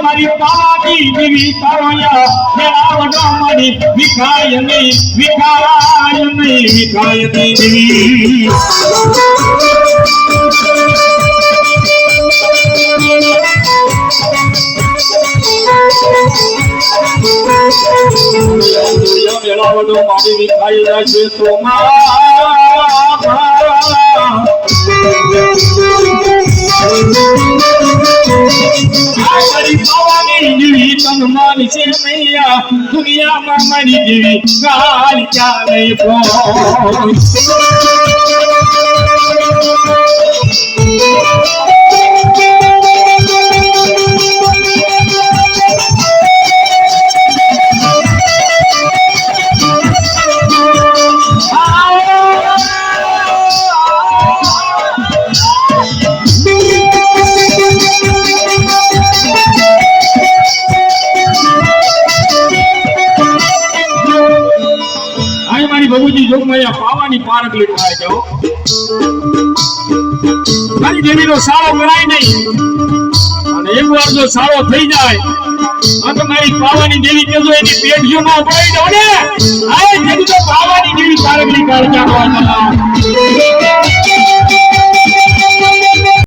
મારી પાવાની દેવી તારોયા મેળાવડો મારી વિખાય નહીં દેવી મેળાવડો મારી વિખાઈ જાય તો મારી પાવાની દેવી તન માની છે મૈયા દુનિયામાં મારી દેવી ગાલ ચાલે ભગવતી જોગમાયા પાવાની પારકલી થાય છે મારી દેવીનો સાળો ગણાય નહીં અને એકવાર જો સાળો થઈ જાય તો મારી પાવાની દેવી કેજો એની પેઢીઓમાં પડી દો ને આ જેવી તો પાવાની દેવી પારકલી કાળ ચાલવા